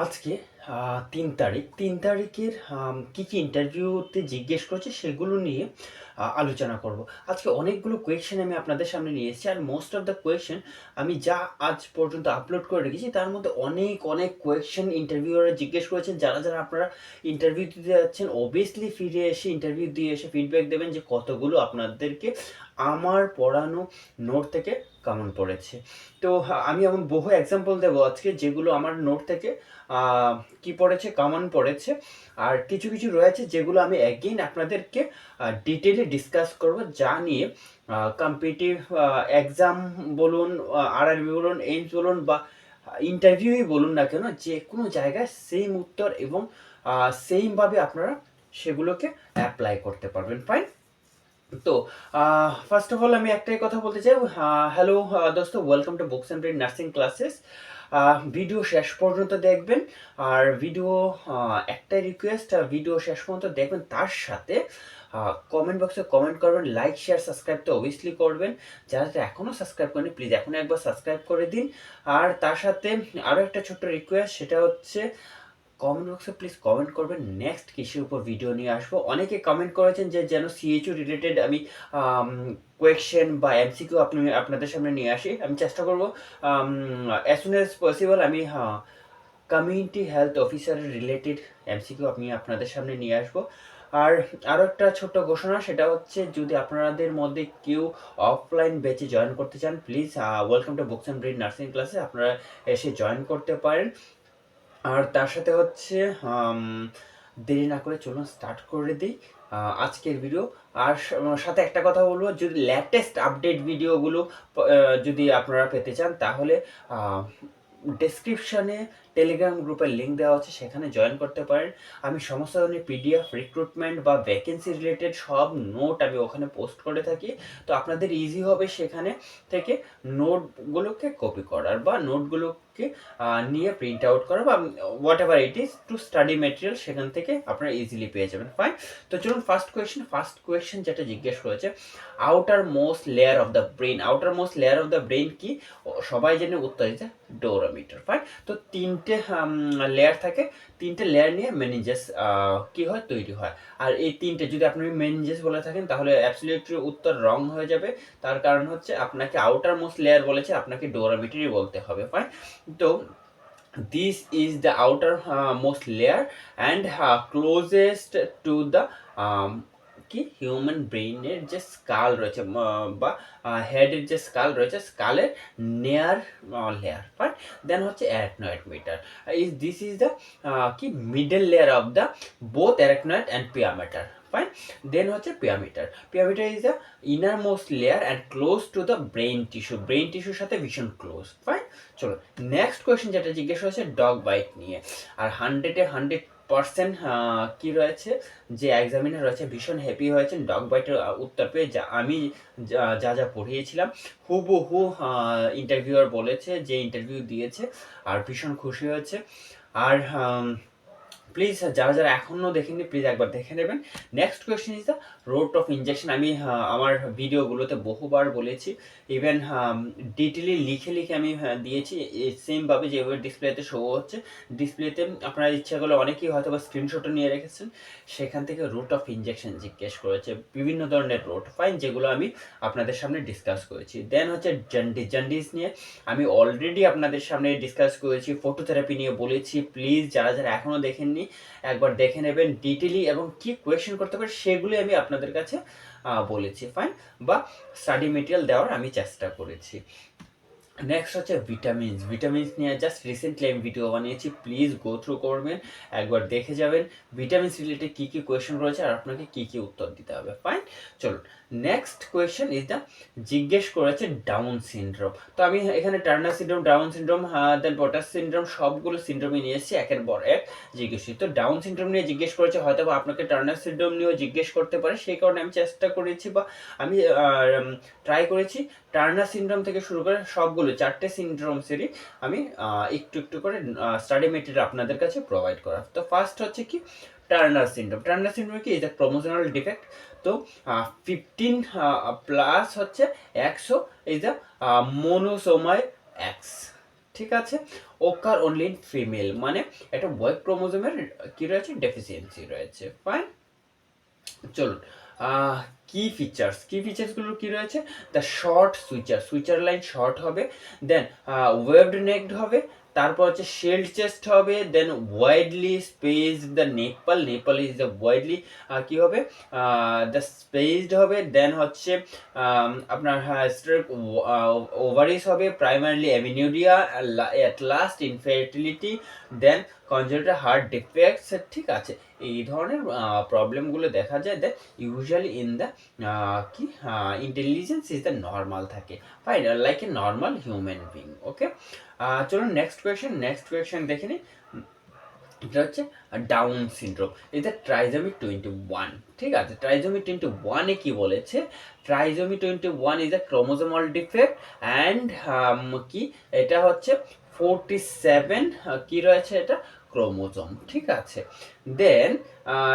আজকে ৩ তারিখের কী, কী ইন্টারভিউতে জিজ্ঞেস করেছে সেগুলো নিয়ে আলোচনা করব। আজকে অনেকগুলো কোয়েশ্চেন আমি আপনাদের সামনে নিয়ে এসেছি। আর মোস্ট অফ দ্য কোয়েশ্চেন আমি যা আজ পর্যন্ত আপলোড করে রেখেছি তার মধ্যে অনেক, অনেক কোয়েশ্চেন ইন্টারভিউয়াররা জিজ্ঞেস করেছেন। যারা আপনারা ইন্টারভিউ দিতে যাচ্ছেন অবভিয়াসলি ফিরে এসে ইন্টারভিউ দিয়ে এসে ফিডব্যাক দেবেন যে কতগুলো আপনাদেরকে আমার পড়ানো নোট থেকে কমন পড়েছে। তো আমি এমন বহু এক্সাম্পল দেবো আজকে যেগুলো আমার নোট থেকে কি পড়েছে, কমন পড়েছে। আর কিছু কিছু রয়েছে যেগুলো আমি অ্যাগেইন আপনাদেরকে ডিটেলে ডিসকাস করব, যা নিয়ে কম্পিটিটিভ এক্সাম বলুন, আরআরবি বলুন, এইমস বলুন বা ইন্টারভিউই বলুন না কেন, যে কোনো জায়গায় সেম উত্তর এবং সেমভাবে আপনারা সেগুলোকে অ্যাপ্লাই করতে পারবেন। ফাইন। তো ফার্স্ট অফ অল আমি একটাই কথা বলতে চাই। হ্যালো দোস্ত, welcome to books and brain nursing classes. Video শেষ পর্যন্ত দেখবেন। আর ভিডিও একটাই রিকোয়েস্ট, ভিডিও শেষ পর্যন্ত দেখবেন, তার সাথে কমেন্ট বক্সে কমেন্ট করবেন, লাইক শেয়ার সাবস্ক্রাইব তো অবভিয়াসলি করবেন। যারা এখনও সাবস্ক্রাইব করেনি প্লিজ এখন একবার সাবস্ক্রাইব করে দিন। আর তার সাথে আরও একটা ছোট্ট রিকোয়েস্ট, সেটা হচ্ছে কমেন্ট বক্সে প্লিজ কমেন্ট করবেন নেক্সট কিসের উপর ভিডিও নিয়ে আসবো। অনেকে কমেন্ট করেছেন যে যেন সিএইচও রিলেটেড আমি কোয়েশ্চেন বা এমসিকিউ আপনাদের সামনে নিয়ে আসি। আমি চেষ্টা করবো অ্যাজ সুন অ্যাজ পসিবল আমি কমিউনিটি হেলথ অফিসারের রিলেটেড এমসিকিউ আমি আপনাদের সামনে নিয়ে আসবো। আর আরও একটা ছোট্ট ঘোষণা, সেটা হচ্ছে যদি আপনাদের মধ্যে কেউ অফলাইন ব্যাচে জয়েন করতে চান please welcome to books and brain nursing ক্লাসে আপনারা এসে জয়েন করতে পারেন। আর তার সাথে হচ্ছে দেরি না করে চলুন স্টার্ট করে দিই আজকের ভিডিও। আর সাথে একটা কথা বলবো, যদি লেটেস্ট আপডেট ভিডিওগুলো যদি আপনারা পেতে চান তাহলে ডেসক্রিপশানে টেলিগ্রাম গ্রুপের লিঙ্ক দেওয়া আছে, সেখানে জয়েন করতে পারেন। আমি সমস্ত ধরনের পিডিএফ, রিক্রুটমেন্ট বা ভ্যাকেন্সি রিলেটেড সব নোট আমি ওখানে পোস্ট করে থাকি। তো আপনাদের ইজি হবে সেখানে থেকে নোটগুলোকে কপি করার বা নোটগুলোকে নিয়ে প্রিন্ট আউট করা বা what ever it is to study material, সেখান থেকে আপনারা ইজিলি পেয়ে যাবেন। ফাইন। তো চলুন ফার্স্ট কোয়েশ্চেন যেটা জিজ্ঞেস করেছে, outer most layer of the brain. Outer most layer of the brain কি? সবাই জেনে উত্তর দিতে ডোরামিটার। ফাইন। তো তিনটে লেয়ার থাকে, তিনটে লেয়ার নিয়ে মেনিঞ্জাস কি হয়, তৈরি হয়। আর এই তিনটে যদি আপনি মেনিঞ্জাস বলে থাকেন তাহলে অ্যাবসলিউটলি উত্তর রং হয়ে যাবে। তার কারণ হচ্ছে আপনাকে আউটার মোস্ট লেয়ার বলেছে, আপনাকে ডোরামিটারই বলতে হবে। ফাইন। তো this is the outer most layer and closest to the কি হিউম্যান ব্রেইনের যে স্কাল রয়েছে বা হেডের যে স্কাল রয়েছে, স্কালের নেয়ার লেয়ার। ফাইন। দেন হচ্ছে arachnoid mater, this is the কি middle layer of the both arachnoid and pia mater. Fine. Then হচ্ছে pia mater. Pia mater is the inner most layer and close to the brain tissue, brain টিস্যুর সাথে ভীষণ ক্লোজ। Fine. চলো next question যেটা জিজ্ঞেস হয়েছে ডগ বাইট নিয়ে। আর 100% কি রয়েছে, যে এক্সামিনার রয়েছে ভীষণ হ্যাপি হয়েছেন ডগ বাইটের উত্তর পেয়ে। যা আমি যা যা পড়িয়েছিলাম হুবহু ইন্টারভিউয়ার বলেছে, যে ইন্টারভিউ দিয়েছে, আর ভীষণ খুশি হয়েছে। আর প্লিজ যারা এখনও দেখেননি প্লিজ একবার দেখে নেবেন। Next question is the route of injection. আমি আমার ভিডিওগুলোতে বহুবার বলেছি, ইভেন ডিটেলি লিখে লিখে আমি দিয়েছি সেমভাবে যেভাবে ডিসপ্লেতে শো হচ্ছে। ডিসপ্লেতে আপনারা ইচ্ছা করলে অনেকেই হয়তো বা স্ক্রিনশটও নিয়ে রেখেছেন, সেখান থেকে রুট অফ ইনজেকশন জিজ্ঞেস করেছে, বিভিন্ন ধরনের রুট। ফাইন, যেগুলো আমি আপনাদের সামনে ডিসকাস করেছি। দেন হচ্ছে জন্ডিস নিয়ে আমি অলরেডি আপনাদের সামনে ডিসকাস করেছি, ফটোথেরাপি নিয়ে বলেছি। প্লিজ যারা এখনও দেখেননি একবার দেখে নেবেন ডিটেলি, এবং কি কোয়েশ্চেন করতে পারে সেগুলি আমি আপনাদের কাছে বলেছি। ফাইন। বা স্টাডি মেটেরিয়াল দেওয়ার আমি চেষ্টা করেছি। নেক্সট হচ্ছে ভিটামিনস নিয়ে জাস্ট রিসেন্টলি আমি ভিডিও বানিয়েছি, প্লিজ গো থ্রু করবেন, একবার দেখে যাবেন ভিটামিনস রিলেটেড কী কী কোয়েশ্চেন রয়েছে আর আপনাকে কী কী উত্তর দিতে হবে। ফাইন। চলুন নেক্সট কোয়েশ্চেন ইজ দ্য জিজ্ঞেস করেছে ডাউন সিনড্রোম। তো আমি এখানে টার্নার সিনড্রোম, ডাউন সিনড্রোম, দেন পটাস সিনড্রোম, সবগুলো সিনড্রোমই নিয়ে এসেছি একের পর এক জিজ্ঞেস। তো ডাউন সিনড্রোম নিয়ে জিজ্ঞেস করেছে, হয়তো বা আপনাকে টার্নার সিনড্রোম নিয়েও জিজ্ঞেস করতে পারে, সেই কারণে আমি চেষ্টা করেছি বা আমি ট্রাই করেছি টার্নার সিনড্রোম থেকে শুরু করে সবগুলো 4টে সিনড্রোমসেরই আমি একটু একটু করে স্টাডি মেটেরিয়াল আপনাদের কাছে প্রোভাইড করা। তো ফার্স্ট হচ্ছে কি টার্নার সিনড্রোম। টার্নার সিনড্রোম কি? এটা ক্রোমোজোমাল ডিফেক্ট। তো 15 প্লাস হচ্ছে 100 ইজ দ্য মোনোসোমাল এক্স। ঠিক আছে। ওকার অনলি ইন ফিমেল, মানে একটা ওয়াই ক্রোমোজোমের কি রয়েছে, ডেফিসিয়েন্সি রয়েছে। ফাইন, চলুন কি ফিচার্সগুলো কি রয়েছে, the short switcher line short হবে, দেন ওয়েভড নেকড হবে, তারপর হচ্ছে শেল্ড চেস্ট হবে, then widely space the nipple is the widely কি হবে, দ্য স্পেসড হবে, দেন হচ্ছে আপনার ওভারিস হবে, primarily amenorrhoea, at last infertility, then congenital heart defects. ঠিক আছে, এই ধরনের প্রবলেমগুলো দেখা যায়, দ্যাট ইউজুয়ালি ইন দ্য কি ইন্টেলিজেন্স ইজ দ্য নর্মাল থাকে, fine, like a normal human being. Okay, চলুন নেক্সট কোয়েশ্চেন দেখে নিই। এটা হচ্ছে ডাউন সিনড্রোম, এটা ট্রাইজোমি 21। ঠিক আছে, ট্রাইজোমি 21-এ কি বলেছে, trisomy 21 is a chromosomal defect and কি এটা হচ্ছে 47 কি রয়েছে এটা ক্রোমোজোম। ঠিক আছে, দেন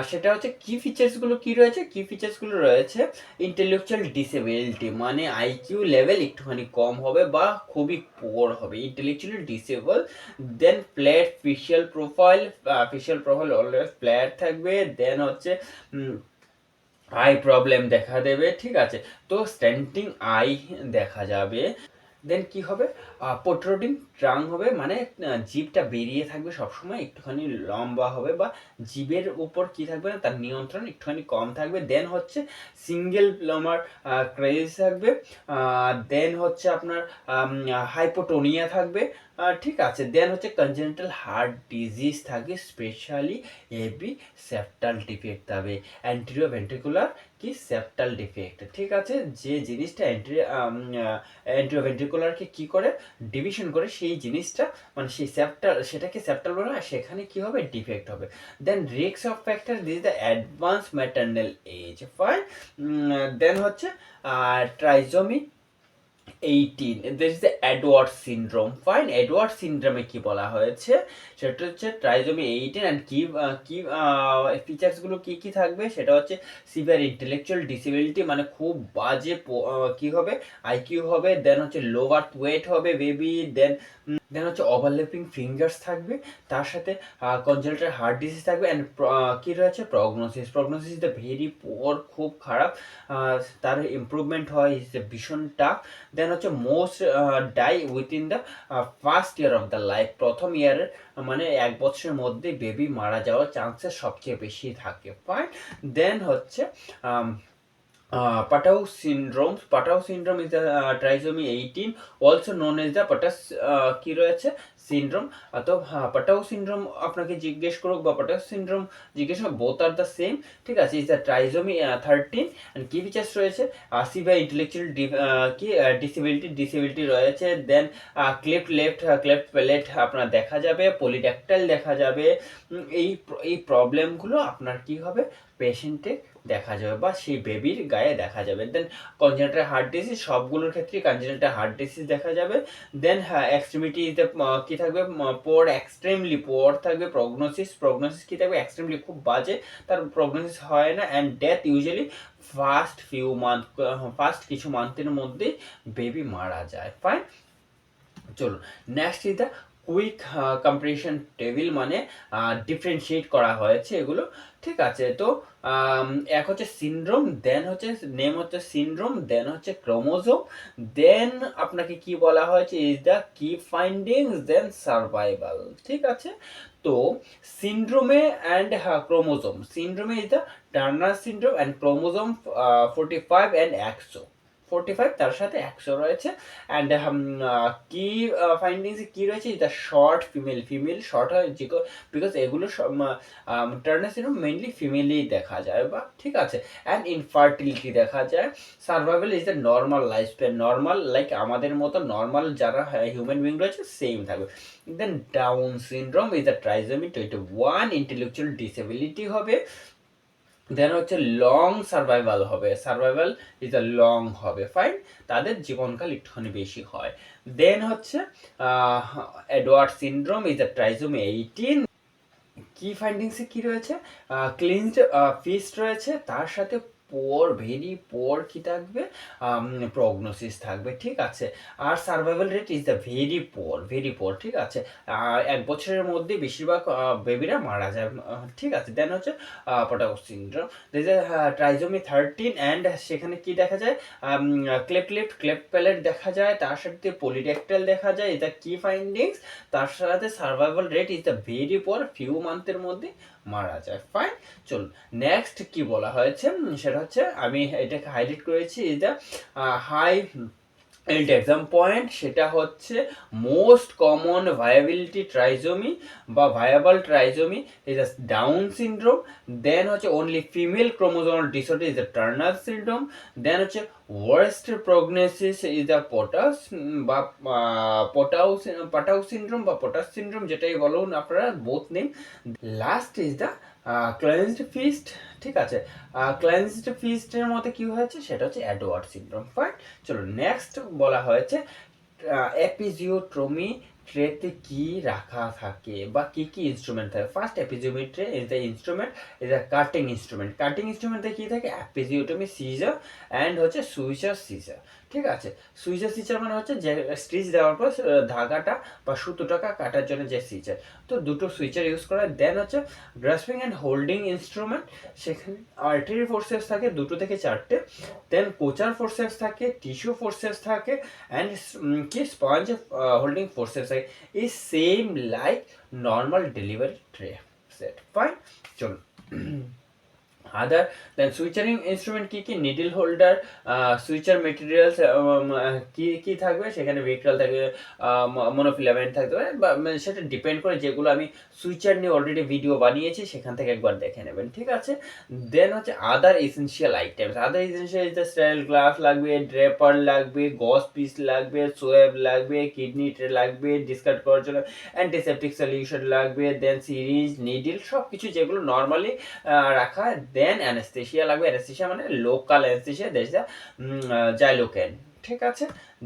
সেটা হচ্ছে কি ফিচার্সগুলো রয়েছে, ইন্টেলেকচুয়াল ডিসেবিলিটি, মানে আইকিউ লেভেল একটুখানি কম হবে বা খুবই পোর হবে, intellectually disable, then flat facial profile always flat থাকবে, দেন হচ্ছে আই প্রবলেম দেখা দেবে। ঠিক আছে, তো স্ট্যান্টিং আই দেখা যাবে, দেন কি হবে, প্রোট্রুডিং ট্রাং হবে, মানে জিভটা বেরিয়ে থাকবে সবসময়, একটুখানি লম্বা হবে, বা জিভের উপর কি থাকবে না, তার নিয়ন্ত্রণ একটুখানি কম থাকবে, দেন হচ্ছে সিঙ্গেল প্লোমার ক্রেজ থাকবে, দেন হচ্ছে আপনার হাইপোটোনিয়া থাকবে। ঠিক আছে, দেন হচ্ছে কনজেনিটাল হার্ট ডিজিজ থাকবে, স্পেশালি এবি সেপ্টাল ডিফেক্ট থাকবে, অ্যান্টেরিয়র ভেন্ট্রিকুলার কি সেপ্টাল ডিফেক্ট। ঠিক আছে, যে জিনিসটা অ্যান্টেরিওভেন্ট্রিকুলারকে কি করে ডিভিশন করে, সেই জিনিসটা মানে সেই সেটাকে সেপ্টাল বলা হয়, সেখানে কি হবে, ডিফেক্ট হবে। Then risk of factor, this the advance maternal age. Fine, then হচ্ছে trisomy 18, this is the Edward syndrome. Fine, Edward সিনড্রোমে কি বলা হয়েছে, সেটা হচ্ছে ট্রাইজোমি 18 অ্যান্ড কি ফিচার্সগুলো কি থাকবে, সেটা হচ্ছে সিভিয়ার ইন্টেলেকচুয়াল ডিসেবিলিটি, মানে খুব বাজে কি হবে, আইকিউ হবে, দেন হচ্ছে লো বার্থ ওয়েট হবে বেবি, দেন হচ্ছে ওভারল্যাপিং ফিঙ্গার্স থাকবে, তার সাথে কনজেনিটাল হার্ট ডিজিজ থাকবে, অ্যান্ড কি রয়েছে, prognosis is the very poor, খুব খারাপ, তার ইমপ্রুভমেন্ট হয় ইজ ভীষণ টাফ, দেন হচ্ছে most die within the first year of the life, প্রথম ইয়ারের মানে 1 বছরের মধ্যে বেবি মারা যাওয়ার চান্সেস সবচেয়ে বেশি থাকে। ফাইন, দেন হচ্ছে Patau syndrome is the trisomy 18, also known as the Patau কি রয়েছে সিনড্রোম। তো পাটাউ সিনড্রোম আপনাকে জিজ্ঞেস করুক বা পাটাউ সিনড্রোম জিজ্ঞেস করুক, বোথ আর দ্য সেম। ঠিক আছে, ইজ দ্য ট্রাইজোমি 13 অ্যান্ড কি ফিচার্স রয়েছে, সিভিয়ার ইন্টেলেকচুয়াল কি ডিসেবিলিটি রয়েছে, দেন ক্লেফট প্যালেট আপনার দেখা যাবে, পলিড্যাকটাইল দেখা যাবে। এই প্রবলেমগুলো আপনার কি হবে, পেশেন্টের দেখা যাবে বা সেই বেবির গায়ে দেখা যাবে। দেন কনজেনিটাল হার্ট ডিজিজ, সবগুলোর ক্ষেত্রে কনজেনিটাল হার্ট ডিজিজ দেখা যাবে। দেন এক্সট্রিমিটিতে কি থাকবে, এক্সট্রিমলি পোর থাকবে, প্রগনোসিস কি থাকবে, এক্সট্রিমলি খুব বাজে, তার প্রগনোসিস হয় না, অ্যান্ড ডেথ ইউজুয়ালি ফার্স্ট কিছু মান্থের মধ্যেই বেবি মারা যায়। ফাইন, চলুন next is the quick comparison table, মানে ডিফারেন্সিয়েট করা হয়েছে এগুলো। ঠিক আছে, তো এক হচ্ছে সিনড্রোম, দেন হচ্ছে নেম হচ্ছে সিনড্রোম, দেন হচ্ছে ক্রোমোজোম, দেন আপনাকে কি বলা হয়েছে, ইজ দ্য কি ফাইন্ডিংস, দেন সার্ভাইভাল। ঠিক আছে, তো সিনড্রোমে অ্যান্ড সিনড্রোমে is the Turner syndrome, and chromosome 45 and 145, তার সাথে 100 রয়েছে, অ্যান্ড কি ফাইন্ডিংস কি রয়েছে, দ্য শর্ট ফিমেল শর্ট হয় বিকজ এগুলো টার্নার সিনড্রোম মেইনলি ফিমেলেই দেখা যায়, বা ঠিক আছে, অ্যান্ড ইনফার্টিলিটি দেখা যায়। Survival is the normal life span, normal like আমাদের মতো নর্মাল যারা হিউম্যান বিং রয়েছে সেম থাকবে। Then Down syndrome is the trisomy 21, intellectual disability হবে, দেন হচ্ছে long survival is a long হবে। ফাইন, তাদের জীবনকাল একটুখানি বেশি হয়। দেন হচ্ছে Edward syndrome is a trisomy 18, কি ফাইন্ডিংসে কি রয়েছে, ক্লিনড ফিস্ট রয়েছে, তার সাথে পোর কি থাকবে, প্রগনোসিস থাকবে, ঠিক আছে। আর survival rate is the very poor, ঠিক আছে। 1 বছরের মধ্যে বেশিরভাগ বেবিরা মারা যায়, ঠিক আছে। দেন হচ্ছে পটাউস সিনড্রোম, ট্রাইজোমি 13 অ্যান্ড সেখানে কি দেখা যায়, ক্লেফট প্যালেট দেখা যায়, তার সাথে পলিড্যাক্টাইল দেখা যায়, এটা কি ফাইন্ডিংস। তার সাথে survival rate is the very poor, few মান্থের মধ্যে মারা যায়। ফাইন, চলুন নেক্সট কি বলা হয়েছে, সেটা হচ্ছে আমি এটাকে হাইলাইট করেছি, is the high end exam point, সেটা হচ্ছে মোস্ট কমন ভায়াবিলিটি ট্রাইজোমি বা viable trisomy is the Down syndrome. Then হচ্ছে only female chromosomal disorder is the Turner syndrome. Then হচ্ছে worst prognosis is the Patau's বা Patau syndrome বা Patau's syndrome, যেটাই বলুন আপনারা, both name. Last is the clenched fist, ঠিক আছে। Clenched ফিস্টের মধ্যে কি হয়েছে, সেটা হচ্ছে অ্যাডওয়ার্ড সিনড্রোম। ফাইন, চলো নেক্সট বলা হয়েছে এপিজিওট্রমি ট্রেতে কি রাখা থাকে বা কি কি ইনস্ট্রুমেন্ট থাকে। First episiotomy tray is the instrument, is the cutting instrument. Cutting ইনস্ট্রুমেন্টে কি থাকে, এপিজিওটমি সিজার অ্যান্ড হচ্ছে সুইচার সিজার, ঠিক আছে। সুইচার সিজার মানে হচ্ছে যে স্টিচ দেওয়ার পর ধাগাটা বা সুতোটাকে কাটার জন্য যে সিজার, তো দুটো সুইচার ইউজ করা। দেন হচ্ছে গ্রাসপিং অ্যান্ড হোল্ডিং ইনস্ট্রুমেন্ট, সেখানে আর্টারি ফোর্সেপস থাকে 2 থেকে 4টে। দেন কোচার ফোর্সেপস থাকে, টিস্যু ফোর্সেপস থাকে, অ্যান্ড কি স্পঞ্জ হোল্ডিং ফোর্সেপস থাকে। এই same like normal delivery tray set. Fine, চলুন আদার দেন সুইচারিং ইনস্ট্রুমেন্ট কি কি, নিডল হোল্ডার, সুইচার মেটেরিয়ালস কি কি থাকবে, সেখানে ভেক্টরাল থাকবে, মনোফিলামেন্ট থাকতে পারে, বা সেটা ডিপেন্ড করে, যেগুলো আমি সুইচার নিয়ে অলরেডি ভিডিও বানিয়েছি, সেখান থেকে একবার দেখে নেবেন, ঠিক আছে। দেন হচ্ছে আদার এসেন্সিয়াল আইটেমস, আদার এসেন্সিয়াল স্টাইল গ্লাস লাগবে, ড্রেপার লাগবে, গজ পিস লাগবে, সোয়েব লাগবে, কিডনি ট্রে লাগবে ডিসকার্ড করার জন্য, অ্যান্টিসেপটিক সলিউশন লাগবে, দেন সিরিজ, নিডল, সব কিছু যেগুলো নর্মালি রাখা। দেন অ্যানেস্থেশিয়া লাগবে, অ্যানেস্থেশিয়া মানে লোকাল অ্যানেস্থেশিয়া, দেশ দ্য জাইলোকেন, ঠিক আছে।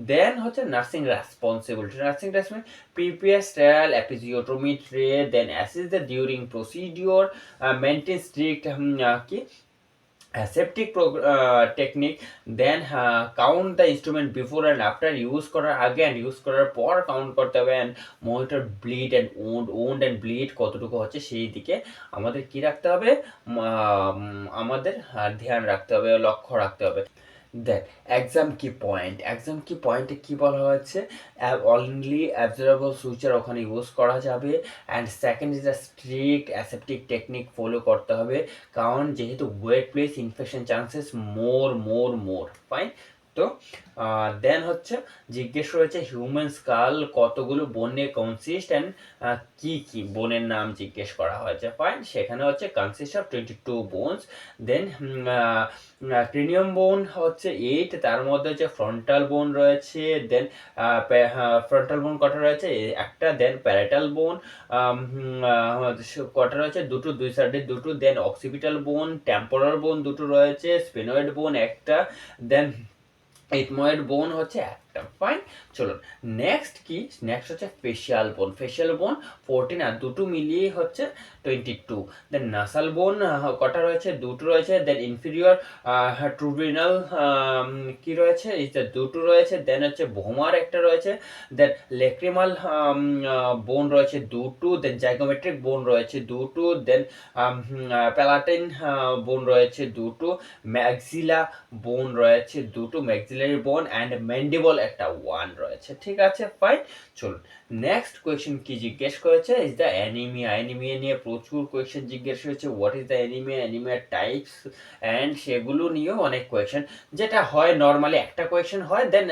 দেন হচ্ছে nursing responsibility, nursing responsibility prepare sterile episiotomy tray, then assist the during procedure, maintain strict কি aseptic technique, then count the instrument before and after, use করার আগে and use করার পর count করতে হবে, and monitor bleed and wound and bleed কতটুকু হচ্ছে, সেই দিকে আমাদের কি রাখতে হবে, আমাদের ধ্যান রাখতে হবে, লক্ষ্য রাখতে হবে। দেখ এক্সাম কি পয়েন্টে কি বলা হয়েছে, অনলি অ্যাবজর্বেবল সুইচার ওখানে ইউজ করা যাবে, and second is the strict aseptic technique follow করতে হবে, কারণ যেহেতু ওয়েট প্লেস ইনফেকশন চান্সেস মোর। ফাইন, তো দেন হচ্ছে জিজ্ঞেস রয়েছে হিউম্যান স্কাল কতগুলো বোন নিয়ে কনসিস্ট, অ্যান্ড কি কি বোনের নাম জিজ্ঞেস করা হয়েছে। ফাইন, সেখানে হচ্ছে কনসিস্ট অফ 22 বোনস। দেন ক্রিনিয়াম বোন হচ্ছে 8, তার মধ্যে হচ্ছে ফ্রন্টাল বোন রয়েছে, দেন ফ্রন্টাল বোন কটা রয়েছে, একটা। দেন প্যারাটাল বোন কটা রয়েছে, দুটো, দুই সাইডে দুটো। দেন অক্সিপিটাল বোন, টেম্পোরাল বোন দুটো রয়েছে, স্পেনয়েড বোন একটা, দেন এথময়েড বোন হচ্ছে একটা। ফাইন, চলুন নেক্সট হচ্ছে ফেশিয়াল বোন 14, আর দুটো মিলিয়ে হচ্ছে 22। দেন নাসাল বোন কটা রয়েছে, দুটো রয়েছে। দেন ইনফিরিয়র ট্রুবিনাল কি রয়েছে, দুটো রয়েছে। দেন হচ্ছে ভোমার একটা রয়েছে। দেন লেক্রিমাল বোন রয়েছে দুটো। দেন জাইগোমেট্রিক বোন রয়েছে দুটো। দেন প্যালাটিন বোন রয়েছে দুটো। ম্যাক্সিলা বোন রয়েছে দুটো, ম্যাক্সিলারি বোন, অ্যান্ড ম্যান্ডিবল একটা 1 রয়েছে, ঠিক আছে। ফাইন, চলুন নেক্সট কোয়েশ্চেন কি জিজ্ঞেস করেছে, ইজ দ্য অ্যানিমিয়া নিয়ে প্রচুর কোয়েশ্চেন জিজ্ঞেস হয়েছে, what is the anaemia types, and সেগুলো নিয়েও অনেক কোয়েশ্চেন, যেটা হয় নর্মালি একটা কোয়েশ্চেন হয়, দেন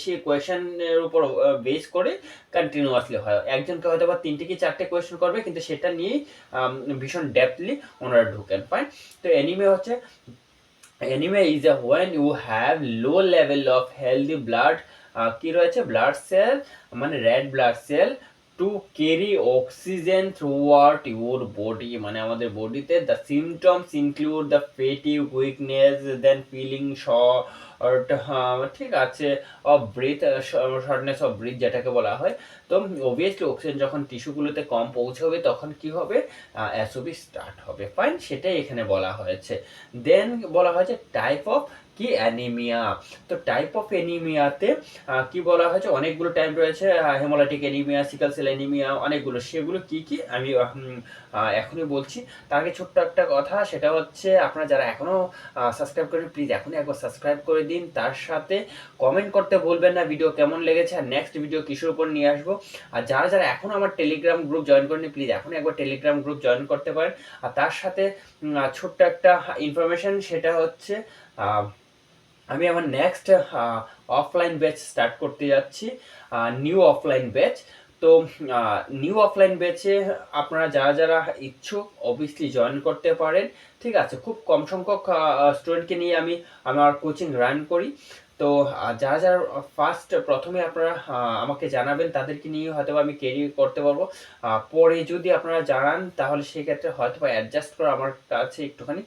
সেই কোয়েশ্চেনের উপর বেস করে কন্টিনিউয়াসলি হয়, একজনকে হয়তো বা 3টে কি 4টে কোয়েশ্চেন করবে, কিন্তু সেটা নিয়েই ভীষণ ডেপথলি ওনারা ঢুকেন। ফাইন, তো anaemia is when you have low level of healthy blood কি রয়েছে, ব্লাড সেল মানে red blood cell to carry oxygen throughout your body, মানে আমাদের বডিতে। The symptoms include the fatigue, weakness, then feeling ঠিক আছে, of breath, shortness of breath যেটাকে বলা হয়। তো অবভিয়াসলি অক্সিজেন যখন টিস্যুগুলোতে কম পৌঁছবে তখন কি হবে, অ্যাসোবি স্টার্ট হবে। ফাইন, সেটাই এখানে বলা হয়েছে। দেন বলা হয়েছে টাইপ অফ কি অ্যানিমিয়া। তো টাইপ অফ অ্যানিমিয়াতে কি বলা হয়েছে, অনেকগুলো টাইপ রয়েছে, হেমোলাইটিক অ্যানিমিয়া, সিকল সেল অ্যানিমিয়া, অনেকগুলো। সেগুলো কি কি আমি এখনই বলছি। তার আগে ছোট্ট একটা কথা, সেটা হচ্ছে আপনারা যারা এখনও সাবস্ক্রাইব করেন প্লিজ এখনই একবার সাবস্ক্রাইব করে দিন। তার সাথে কমেন্ট করতে ভুলবেন না ভিডিও কেমন লেগেছে আর নেক্সট ভিডিও কিসের উপর নিয়ে আসবো। আর যারা যারা এখনও আমার টেলিগ্রাম গ্রুপ জয়েন করেনি প্লিজ এখনই একবার টেলিগ্রাম গ্রুপ জয়েন করতে পারেন। আর তার সাথে ছোট্ট একটা ইনফরমেশন, সেটা হচ্ছে আমি আমার নেক্সট অফলাইন ব্যাচ স্টার্ট করতে যাচ্ছি, নিউ অফলাইন ব্যাচ। তো নিউ অফলাইন ব্যাচে আপনারা যারা যারা ইচ্ছুক অবভিয়াসলি জয়েন করতে পারেন। ঠিক আছে, খুব কম সংখ্যক স্টুডেন্টকে নিয়ে আমি আমার কোচিং রান করি। তো যারা যারা প্রথমে আপনারা আমাকে জানাবেন, তাদেরকে নিয়ে হয়তো আমি ক্যারি করতে পারবো। পরে যদি আপনারা জানান তাহলে সেক্ষেত্রে হয়তো বা অ্যাডজাস্ট করা আমার কাছে একটুখানি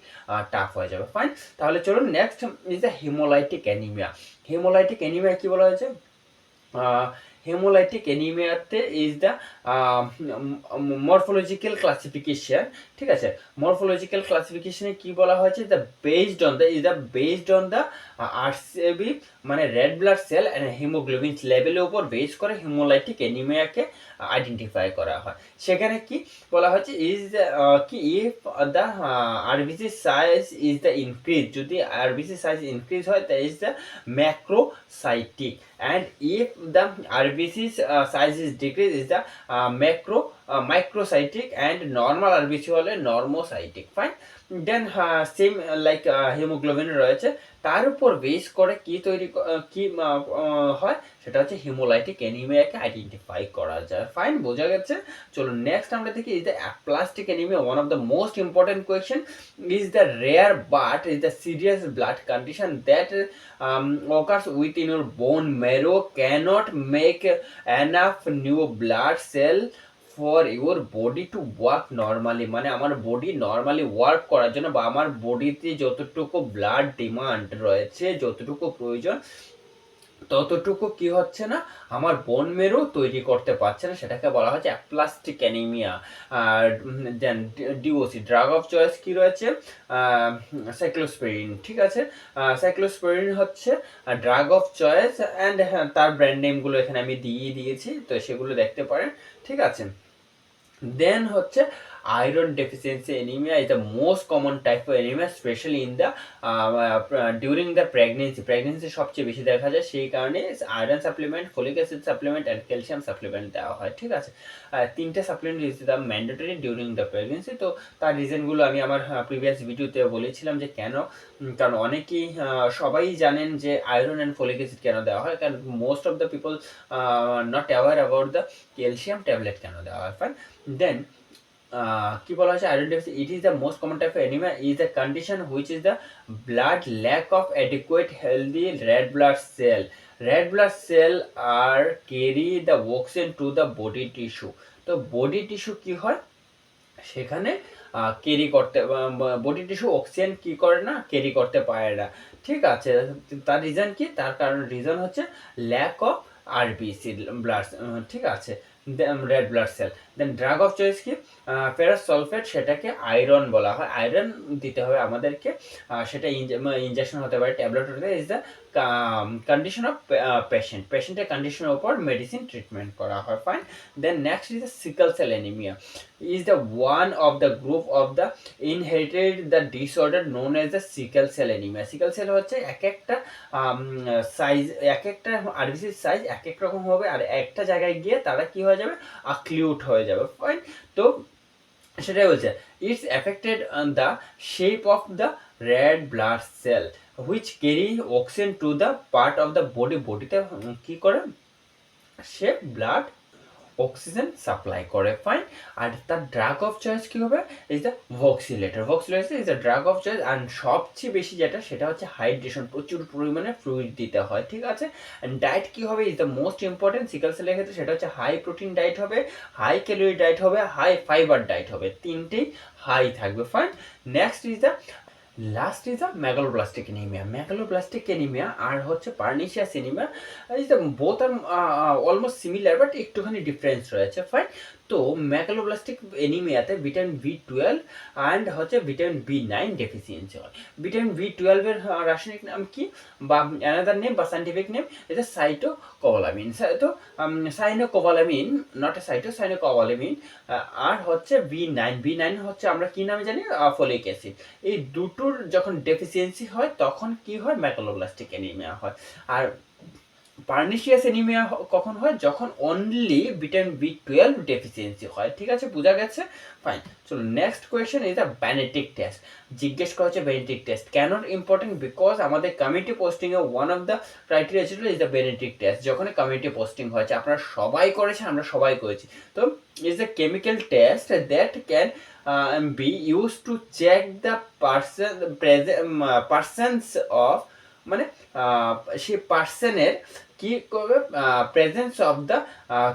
টাফ হয়ে যাবে। ফাইন, তাহলে চলুন next is the haemolytic anaemia. Haemolytic anaemia কি বলা হয়েছে, হেমোলাইটিক অ্যানিমিয়াতে ইজ দ্য মরফোলজিক্যাল ক্লাসিফিকেশন। ঠিক আছে, মরফোলজিক্যাল ক্লাসিফিকেশনে কি বলা হয়েছে, দ্য বেসড অন দ্য আরসিবি মানে red blood cell and haemoglobin লেভেলের উপর বেস করে হেমোলাইটিক অ্যানিমিয়াকে আইডেন্টিফাই করা হয়। সেখানে কি বলা হয়েছে, ইজ কি if the RBC size is the increase, যদি আরবিসি সাইজ ইনক্রিজ হয় that is the macrocytic, and if the RBC's size is decreased is the microcytic, and normal RBC হলে normocytic. Fine, then same like hemoglobin রয়েছে, তার উপর base করে কি তৈরি কি হয়, সেটা হচ্ছে হেমোলাইটিক অ্যানিমিয়াকে আইডেন্টিফাই করা যায়। ফাইন, বোঝা গেছে। চলো নেক্সট আমরা দেখি, is the aplastic anaemia one of the most important question, is the rare but is the serious blood condition that occurs within your bone marrow, cannot make enough new blood cell for your body to work normally. মানে আমার body normally work করার জন্য বা আমার বডিতে যতটুকু blood demand রয়েছে, যতটুকু প্রয়োজন ততটুকু কি হচ্ছে না, আমার বোন মেরু তৈরি করতে পারছে না, সেটাকে বলা হচ্ছে অ্যাপ্লাস্টিক অ্যানিমিয়া। আর then DOC drug of choice কি রয়েছে, সাইক্লোস্পেরিন। ঠিক আছে, সাইক্লোস্পেরিন হচ্ছে ড্রাগ অফ চয়েস, অ্যান্ড তার ব্র্যান্ড নেমগুলো এখানে আমি দিয়ে দিয়েছি, তো সেগুলো দেখতে পারেন। ঠিক আছে, দেন হচ্ছে iron deficiency anemia is the most common type of anemia, especially in the during the pregnancy সবচেয়ে বেশি দেখা যায়। সেই কারণে iron supplement, folic acid supplement and calcium supplement দেওয়া হয়। ঠিক আছে, তিনটে supplement is the mandatory during the pregnancy. তো তার রিজনগুলো আমি আমার প্রিভিয়াস ভিডিওতে বলেছিলাম যে কেন, কারণ অনেকেই সবাই জানেন যে আয়রন অ্যান্ড ফলিক অ্যাসিড কেন দেওয়া হয়, কারণ most of the people not aware about the calcium tablet কেন দেওয়া হয়। ফাইন, দেন কি বলা হচ্ছে, iron deficiency it is the most common type of anaemia, is the condition which is the blood lack of adequate healthy red blood cell. Red blood cell are carry the oxygen to the body tissue. তো body tissue কি হয়, সেখানে carry করতে, body tissue oxygen কি করে না, carry করতে পারে না। ঠিক আছে, তার রিজন কি, তার কারণ রিজন হচ্ছে ল্যাক অফ আরবিসি ব্লাড। ঠিক আছে, red blood cell. Then drug of choice কি, ফেরাস সালফেট, সেটাকে আয়রন বলা হয়। আয়রন দিতে হবে আমাদেরকে, সেটা ইনজেকশন হতে পারে, ট্যাবলেট হতে পারে। ইজ দ্য কন্ডিশন অফ পেশেন্টের কন্ডিশনের উপর মেডিসিন ট্রিটমেন্ট করা হয়। Fine, then next is the sickle cell anaemia, is the one of the group of the inherited the disorder known as the sickle cell anemia. sickle cell হচ্ছে এক একটা size, এক একটা আরবিসির সাইজ এক এক রকম হবে, আর একটা জায়গায় গিয়ে তারা কি হয়ে যাবে, আক্লিউট হয়ে যাবে। ফাইন, তো সেটাই বলছে, it's effected the shape of the red blood cell which carry oxygen to the part of the body. বডিতে কি করে, সে ব্লাড অক্সিজেন সাপ্লাই করে। ফাইন, আর তার ড্রাগ অফ চয়েস কি হবে, is the voxelotor. Voxelotor is the drug of choice, and সবচেয়ে বেশি যেটা সেটা হচ্ছে হাইড্রেশন, প্রচুর পরিমাণে ফ্লুইড দিতে হয়। ঠিক আছে, অ্যান্ড ডায়েট কি হবে, is the most important sickle সেলের ক্ষেত্রে, সেটা হচ্ছে হাই প্রোটিন ডায়েট হবে, হাই ক্যালোরি ডায়েট হবে, হাই ফাইবার ডায়েট হবে, তিনটেই হাই থাকবে। Fine, next is the last is the megaloblastic anaemia. Megaloblastic anaemia আর হচ্ছে pernicious anaemia is the both আর অলমোস্ট সিমিলার, বাট একটুখানি ডিফারেন্স রয়েছে, ফাইন। তো মেগালোব্লাস্টিক এনিমিয়াতে ভিটামিন বি 12 অ্যান্ড হচ্ছে ভিটামিন বি 9 ডেফিসিয়েন্সি হয়। ভিটামিন বি 12 এর রাসায়নিক নাম কি, বা অ্যানাদার নেম বা সাইন্টিফিক নেম, এটা সাইটোকোবালামিন। তো সাইনোকোবালামিন, নট এ সাইনোকোবালামিন। আর হচ্ছে বি 9 হচ্ছে আমরা কি নামে জানি, ফলিক অ্যাসিড। এই দুটোর যখন ডেফিসিয়েন্সি হয় তখন কি হয়, মেগালোব্লাস্টিক অ্যানিমিয়া হয়। আর পার্নিশিয়াস অ্যানিমিয়া কখন হয়, যখন অনলি ভিটামিন বি 12 ডেফিসিয়েন্সি হয়। ঠিক আছে, বোঝা গেছে, ফাইন। চলো next question is the Benedict test. জিজ্ঞেস করা হচ্ছে বেনেডিক্ট টেস্ট কেন ইম্পর্টেন্ট, বিকজ আমাদের community posting A one of the criteria ছিল ইজ দ্য বেনেডিক্ট টেস্ট। যখন কমিউনিটি পোস্টিং হয়েছে আপনারা সবাই করেছেন, আমরা সবাই করেছি। তো is a chemical test that can be used to check the persons of, মানে সেই পার্সনের কি করবে, প্রেজেন্স অফ দ্য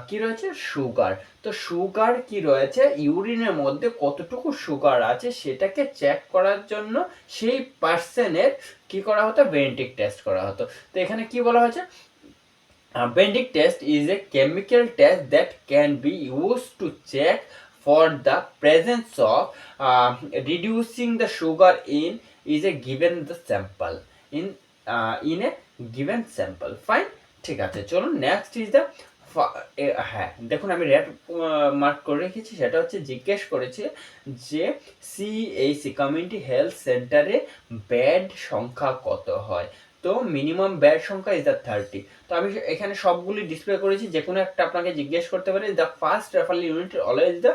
কি রয়েছে, সুগার। তো সুগার কি রয়েছে, ইউরিনের মধ্যে কতটুকু সুগার আছে সেটাকে চেক করার জন্য সেই পার্সনের কি করা হতো, বেনেডিক্ট টেস্ট করা হতো। তো এখানে কি বলা হয়েছে, Benedict test is a chemical test that can be used to check for the presence of reducing the sugar in is a given the sample in a given sample. Fine, ঠিক আছে। চলো নেক্সট ইজ দ্য, হ্যাঁ দেখুন আমি red mark করে রেখেছি, সেটা হচ্ছে জিজ্ঞেস করেছে যে সিএইচসি কমিউনিটি হেলথ সেন্টারে বেড সংখ্যা কত হয়। তো মিনিমাম বেড সংখ্যা ইজ দ্য 30। তো আমি এখানে সবগুলি ডিসপ্লে করেছি, যে কোনো একটা আপনাকে জিজ্ঞেস করতে পারে। The first referral unit always the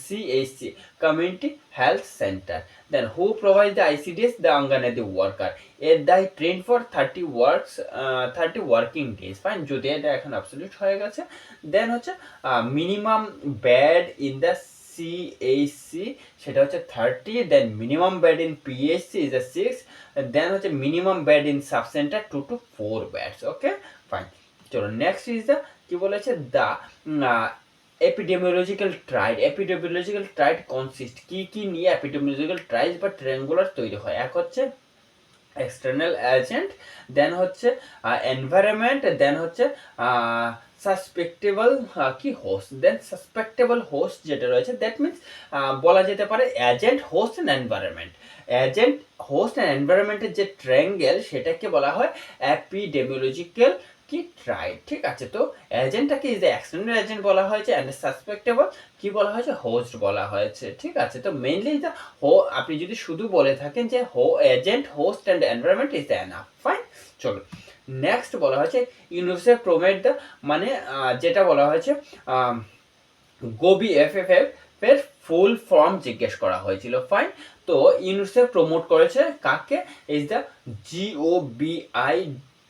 CHC community health centre. Then who provide the ICDS, the anganwadi worker. এর দায় train for 30 working days. Fine, যদি এটা এখন অ্যাবসলিউট হয়ে গেছে। দেন হচ্ছে minimum bed in the CHC, সেটা হচ্ছে 30। Then minimum bed in PHC is the 6। Then হচ্ছে minimum bed in sub centre 2 to 4 beds. Okay, fine. চলো নেক্সট ইজ দ্য, কি বলেছে, the epidemiological tried. Epidemiological tried consist, কি কি নিয়ে epidemiological tried বা ট্রায়াঙ্গুলার তৈরি হয়। এক হচ্ছে এক্সটার্নাল এজেন্ট, দেন হচ্ছে এনভায়রনমেন্ট, দেন হচ্ছে সাসপেক্টেবল কি হোস্ট। দেন সাসপেক্টেবল হোস্ট যেটা রয়েছে, দ্যাট মিনস বলা যেতে পারে agent, host and environment. Agent, host and এনভায়রনমেন্টের যে ট্রায়াঙ্গেল সেটাকে বলা হয় এপিডেমিওলজিক্যাল কি ট্রাইড। ঠিক আছে, তো এজেন্টটাকে ইজ দ্য এক্সটার্নাল এজেন্ট বলা হয়েছে, অ্যান্ড সাসপেক্টেবল কি বলা হয়েছে, হোস্ট বলা হয়েছে। ঠিক আছে, তো মেইনলি দ্য আপনি যদি শুধু বলে থাকেন যে agent, host and environment is the enough. Fine, চলো নেক্সট বলা হয়েছে ইউনিসেফ প্রোভাইড দ্য, মানে যেটা বলা হয়েছে গোবি এফএফএফ এর ফুল ফর্ম জিজ্ঞেস করা হয়েছিল। ফাইন, তো ইউনিসেফ প্রমোট করেছে কাকে, is the GOBI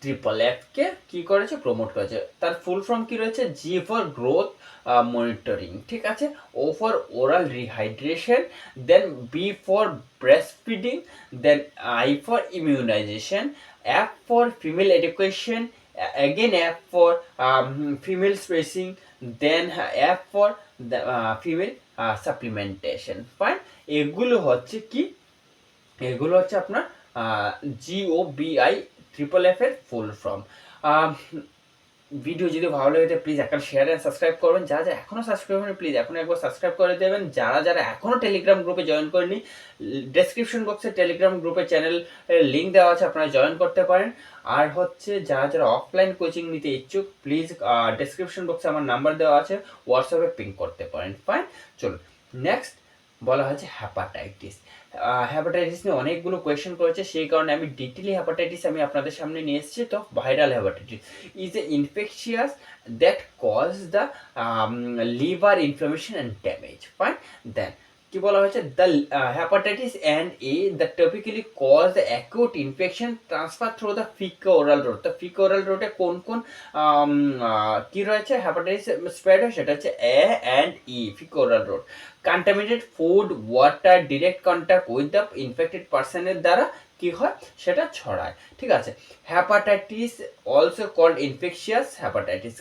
triple F কে কি করেছে, প্রমোট করেছে। তার ফুল ফর্ম কি রয়েছে, জি ফর গ্রোথ মনিটরিং, ঠিক আছে, O for oral rehydration, then B for breast feeding, then I for immunisation, F for female education, again F for female spacing, then F for the female supplementation. Fine, এগুলো হচ্ছে কি, এগুলো হচ্ছে আপনার GOBI triple F এর full form. Video যদি ভালো লাগে প্লিজ একটা শেয়ার এন্ড সাবস্ক্রাইব করবেন। যারা যারা এখনো সাবস্ক্রাইব করেন প্লিজ এখন একবার সাবস্ক্রাইব করে দেবেন। যারা যারা এখনো টেলিগ্রাম গ্রুপে জয়েন করেনি, ডেসক্রিপশন বক্সে টেলিগ্রাম গ্রুপের চ্যানেল লিঙ্ক দেওয়া আছে, আপনারা জয়েন করতে পারেন। আর হচ্ছে যারা যারা অফলাইন কোচিং নিতে ইচ্ছুক প্লিজ ডেসক্রিপশন বক্সে আমার নাম্বার দেওয়া আছে, হোয়াটসঅ্যাপে পিং করতে পারেন। ফাইন, চলুন নেক্সট বলা হচ্ছে হ্যাপাটাইটিস। হ্যাপাটাইটিস নিয়ে অনেকগুলো কোয়েশ্চেন করেছে, সেই কারণে আমি ডিটেলি হ্যাপাটাইটিস আমি আপনাদের সামনে নিয়ে এসেছি। তো viral hepatitis is a infectious that cause the liver inflammation and damage. Fine, then কি বলা হয়েছে, the hepatitis and a the typically cause the acute infection transfer through the faeco oral route. তো ফিকো ওরাল রোডে কোন কোন কি রয়েছে hepatitis spread হয়, সেটা হচ্ছে A and E, faeco oral route. Contaminated food, water, direct contact with the infected পার্সনের দ্বারা কি হয়, সেটা ছড়ায়। ঠিক আছে, hepatitis also called infectious hepatitis.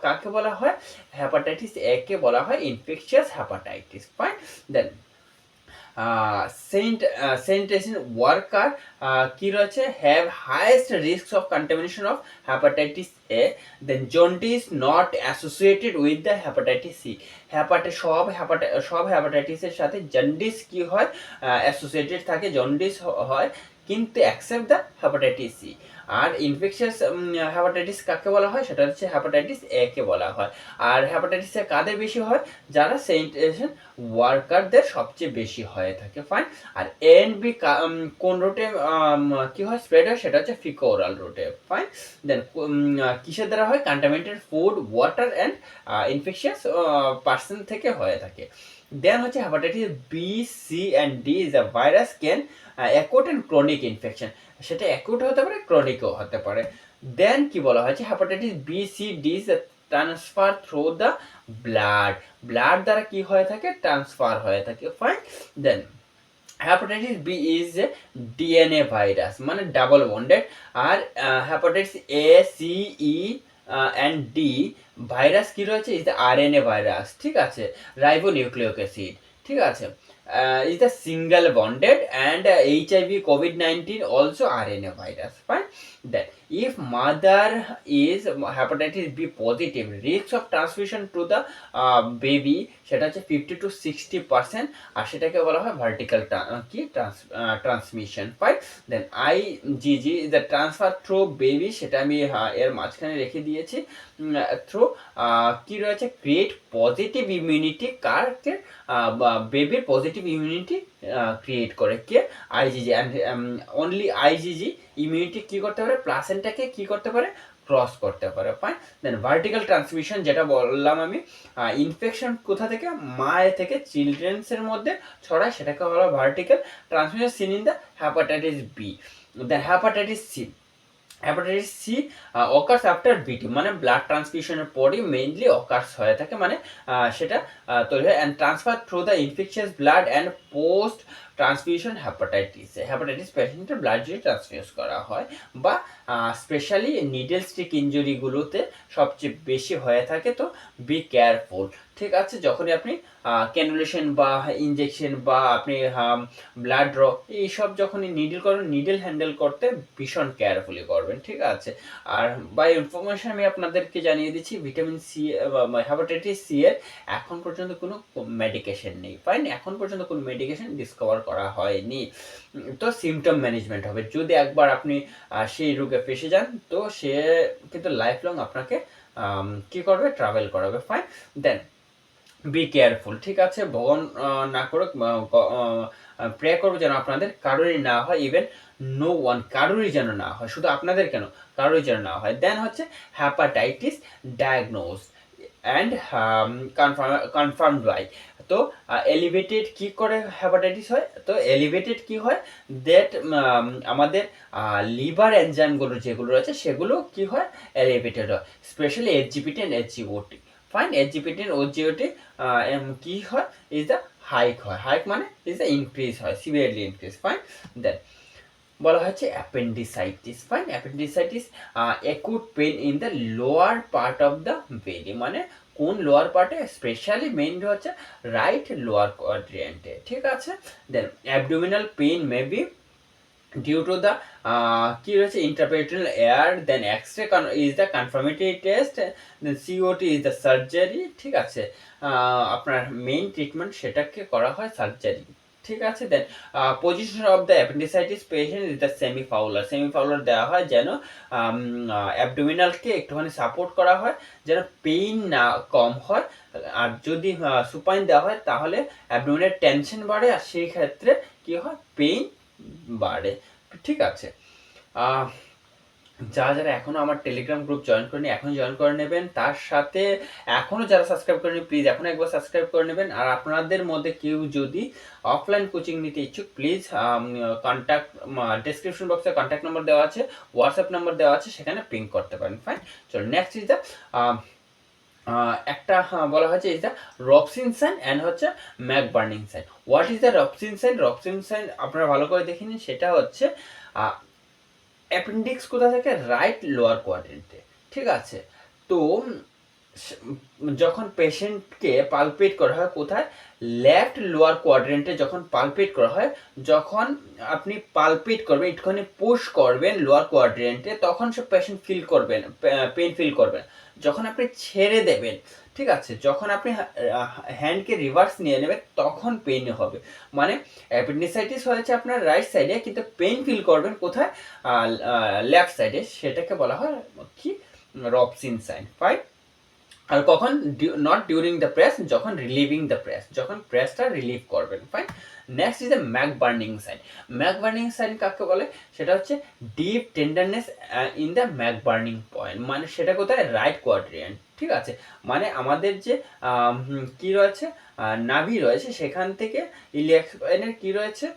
কাকে বলা হয়, হ্যাপাটাইটিস এ কে বলা হয় infectious hepatitis. Fine, then sanitation worker কি রয়েছে, have highest risk of contamination of hepatitis A, then jaundice not associated with the hepatitis C. সব হ্যাপাটাইটিসের সাথে জন্ডিস কি হয়, অ্যাসোসিয়েটেড থাকে, জন্ডিস হয়, কিন্তু অ্যাকসেপ্ট দ্য হ্যাপাটাইটিস সি। আর ইনফেকশাস হ্যাপাটাইটিস কাকে বলা হয়, সেটা হচ্ছে হ্যাপাটাইটিস এ কে বলা হয়। আর হ্যাপাটাইটিস এ কাদের বেশি হয়, যারা স্যানিটেশন ওয়ার্কারদের সবচেয়ে বেশি হয়ে থাকে। ফাইন। আর এ এন্ড বি কোন রুটে কি হয়, স্প্রেড হয়, সেটা হচ্ছে ফিকো ওরাল রুটে। ফাইন। দেন কিসের দ্বারা হয়, contaminated food, water and infectious person থেকে হয়ে থাকে। দেন হচ্ছে hepatitis B, C and D is a virus can acute and chronic infection, সেটা অ্যাকুট হতে পারে, ক্রনিকও হতে পারে। দেন কি বলা হয়েছে, hepatitis B, C, D is transfer through the blood দ্বারা কি হয়ে থাকে, ট্রান্সফার হয়ে থাকে। Fine. Then hepatitis B is a DNA virus, মানে ডাবল বন্ডেড। আর hepatitis A, C, E and D virus কি রয়েছে, ইজ দ্য আরএনএ ভাইরাস, ঠিক আছে, রাইবো নিউক্লিয়ক অ্যাসিড, ঠিক আছে, is the single bonded, and HIV COVID-19 also RNA virus. Fine. Then if mother is hepatitis B positive, risk of transmission to the baby সেটা হচ্ছে 50 to 60%, আর সেটাকে বলা হয় vertical কি transmission. Fine. Then IgG the transfer through baby, সেটা আমি এর মাঝখানে রেখে দিয়েছি, থ্রু কি রয়েছে, ক্রিয়েট পজিটিভ ইমিউনিটি, কারকে বেবির পজিটিভ ইমিউনিটি ক্রিয়েট করে কে, IgG. And only IgG immunity কি করতে পারে, প্লাসেন্টাকে কি করতে পারে, ক্রস করতে পারে। ফাইন। দেন ভার্টিক্যাল ট্রান্সমিশন, যেটা বললাম আমি, ইনফেকশন কোথা থেকে, মায়ের থেকে চিলড্রেন্সের মধ্যে ছড়ায়, সেটাকে বলা vertical transmission seen in the hepatitis B. Then hepatitis C, hepatitis C occurs after BT, মানে ব্লাড ট্রান্সফিউশনের পরই মেইনলি অকার্স হয়ে থাকে, মানে সেটা তৈরি হয়, and transfer through the infectious blood and post transfusion hepatitis পেশেন্টের ব্লাড যদি ট্রান্সফিউজ করা হয়, বা স্পেশালি নিডল স্টিক ইঞ্জুরিগুলোতে সবচেয়ে বেশি হয়ে থাকে। তো বি কেয়ারফুল, ঠিক আছে, যখনই আপনি ক্যানুলেশন বা ইনজেকশন বা আপনি ব্লাড ড্র এইসব যখনই নিডল করবেন, নিডল হ্যান্ডেল করতে ভীষণ কেয়ারফুলি করবেন, ঠিক আছে। আর বাই ইনফরমেশন আমি আপনাদেরকে জানিয়ে দিচ্ছি, ভিটামিন সি, হ্যাপাটাইটিস সি এর এখন পর্যন্ত কোনো মেডিকেশন নেই। ফাইন। এখন পর্যন্ত কোনো মেডিকেশন ডিসকভার করা হয়নি। তো সিমটম ম্যানেজমেন্ট হবে, যদি একবার আপনি সেই রোগে ফেসে যান, তো সে কিন্তু লাইফ লং আপনাকে কি করবে, ট্রাভেল করাবে। ফাইন। দেন বি কেয়ারফুল, ঠিক আছে, ভগবান না করুক, প্রে করবো যেন আপনাদের কারোরই না হয়, ইভেন নো ওয়ান, কারোরই যেন না হয়, শুধু আপনাদের কেন, কারোরই যেন না হয়। দেন হচ্ছে hepatitis diagnose and confirmed by, তো এলিভেটেড কি করে হ্যাপাটাইটিস হয়, তো এলিভেটেড কি হয়, দ্যাট আমাদের লিভার এনজাইমগুলো যেগুলো রয়েছে সেগুলো কি হয়, এলিভেটেড হয়, specially HGPT and HGOT. Fine. HGPT and OGOT কি হয়, ইজ দ্য হাইক হয়, হাইক মানে ইজ দ্য ইনক্রিজ হয়, সিভিয়ারলি ইনক্রিজ। ফাইন। দেন বলা হচ্ছে appendicitis. Fine. Appendicitis acute pain in the lower part of the belly, মানে কোন lower পার্টে, স্পেশালি মেইনলি হচ্ছে রাইট লোয়ার কোয়াড্রিয়েন্টে, ঠিক আছে। Then abdominal pain may be due to the কি রয়েছে, interperitoneal air, then x-ray is the confirmatory test, then COT is the surgery, ঠিক আছে, আপনার মেইন ট্রিটমেন্ট সেটাকে করা হয় সার্জারি, ঠিক আছে। Then position of the appendicitis patient is the semi Fowler দেওয়া হয়, যেন অ্যাবডোমিনালকে একটুখানি সাপোর্ট করা হয়, যেন পেইন না কম হয়। আর যদি সুপাইন দেওয়া হয় তাহলে অ্যাবডোমিনাল টেনশন বাড়ে, আর সেই ক্ষেত্রে কি হয়, পেইন বাড়ে, ঠিক আছে। যারা এখনও আমার টেলিগ্রাম গ্রুপ জয়েন করেনি, এখন জয়েন করে নেবেন। তার সাথে এখনও যারা সাবস্ক্রাইব করেনি, প্লিজ এখন একবার সাবস্ক্রাইব করে নেবেন। আর আপনাদের মধ্যে কেউ যদি অফলাইন কোচিং নিতে ইচ্ছুক, প্লিজ কন্ট্যাক্ট, ডেসক্রিপশন বক্সে কন্ট্যাক্ট নাম্বার দেওয়া আছে, হোয়াটসঅ্যাপ নাম্বার দেওয়া আছে, সেখানে পিং করতে পারেন। ফাইন। চলো নেক্সট ইজ দ্য একটা বলা হয়েছে is the Rovsing sign and হচ্ছে McBurney sign. What is the Rovsing sign? Rovsing sign আপনারা ভালো করে দেখে নিন, সেটা হচ্ছে অ্যাপেন্ডিক্স কোথা থেকে, রাইট লোয়ার কোয়াড্রেন্টে, ঠিক আছে। তো যখন পেশেন্টকে পালপেট করা হয় কোথায়, লেফট লোয়ার কোয়াড্রেন্টে যখন পালপেট করা হয়, যখন আপনি পালপেট করবেন, একটুখানি পুশ করবেন লোয়ার কোয়াড্রেন্টে, তখন সে পেশেন্ট ফিল করবেন, পেন ফিল করবেন। যখন আপনি ছেড়ে দেবেন, ঠিক আছে, যখন আপনি হ্যান্ডকে রিভার্স নিয়ে নেবেন তখন পেন হবে। মানে অ্যাপেন্ডিসাইটিস হয়েছে আপনার রাইট সাইডে, কিন্তু পেন ফিল করবেন কোথায়, লেফট সাইডে, সেটাকে বলা হয় কি, রবসিন সাইন। ফাইন। আর কখন, নট ডিউরিং দ্য প্রেস, যখন রিলিভিং দ্য প্রেস, যখন প্রেসটা রিলিভ করবেন। Fine. Next is a McBurney sign. McBurney sign কাকে বলে, সেটা হচ্ছে deep tenderness in the McBurney point. মানে সেটা কোথায়, রাইট কোয়াড্রিয়েন্ট। ঠিক আছে, মানে আমাদের যে কি রয়েছে, নাভি রয়েছে, সেখান থেকে ইলিয়াক্সের কি রয়েছে,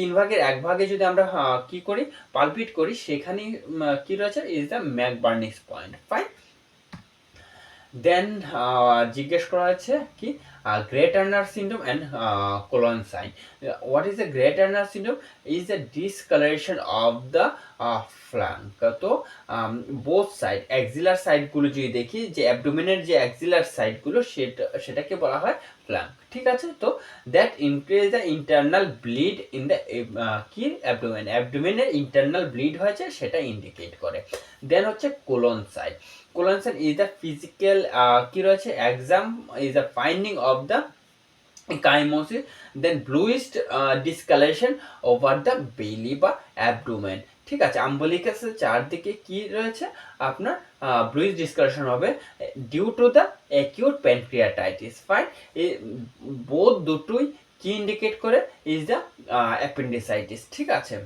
1/3 যদি আমরা কি করি, পালপিট করি, সেখানেই কি রয়েছে, is the McBurney point. Fine. Then জিজ্ঞেস করা হয়েছে কি, Grey Turner syndrome and Cullen sign. What is the Grey Turner syndrome? Is the discolouration of the flank. তো বোথ সাইড, অ্যাক্সিলার সাইডগুলো যদি দেখি, যে অ্যাবডোমেনের যে অ্যাক্সিলার সাইডগুলো, সেটাকে বলা হয় ফ্ল্যাঙ্ক। ঠিক আছে, তো that increase the internal bleed in the কি, অ্যাবডোমেন, অ্যাবডোমেনের ইন্টারনাল ব্লিড হয়েছে সেটা ইন্ডিকেট করে। দেন হচ্ছে Cullen side. Cullen side is the physical কি রয়েছে, exam is the finding of the ecchymosis, then bluish discolouration over the belly বা abdomen. ঠিক আছে, আম্বলিকাসের চারদিকে কি রয়েছে আপনার, ব্লুইশ ডিসকালারেশন হবে due to the acute pancreatitis. Fine. এই বোধ দুটোই কি ইন্ডিকেট করে, ইজ দ্য অ্যাপেন্ডিসাইটিস। ঠিক আছে,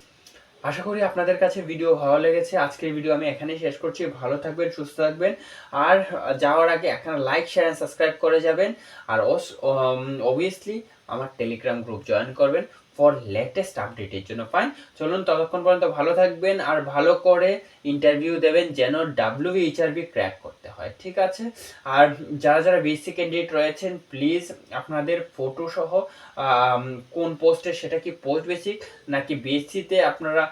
আশা করি আপনাদের কাছে ভিডিও ভালো লেগেছে। আজকের ভিডিও আমি এখানেই শেষ করছি। ভালো থাকবেন, সুস্থ থাকবেন, আর যাওয়ার আগে এখন লাইক, শেয়ার অ্যান্ড সাবস্ক্রাইব করে যাবেন। আর অবভিয়াসলি আমার টেলিগ্রাম গ্রুপ জয়েন করবেন ফর লেটেস্ট আপডেটের জন্য। ফাইন, চলুন ততক্ষণ পর্যন্ত ভালো থাকবেন, আর ভালো করে ইন্টারভিউ দেবেন যেন WBHRB ক্র্যাক করতে হয়। ঠিক আছে, আর যারা যারা বিএসসি ক্যান্ডিডেট রয়েছেন, প্লিজ আপনাদের ফটো সহ, কোন পোস্টে, সেটা কি পোস্ট বেসিক নাকি বিএসসিতে আপনারা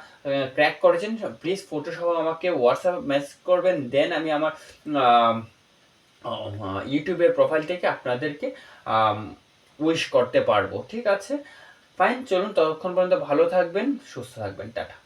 ক্র্যাক করেছেন, প্লিজ ফটো সহ আমাকে হোয়াটসঅ্যাপ মেসেজ করবেন। দেন আমি আমার ইউটিউবের প্রোফাইল থেকে আপনাদেরকে উইশ করতে পারবো। ঠিক আছে, ফাইন, চলুন ততক্ষণ পর্যন্ত ভালো থাকবেন, সুস্থ থাকবেন, টাটা।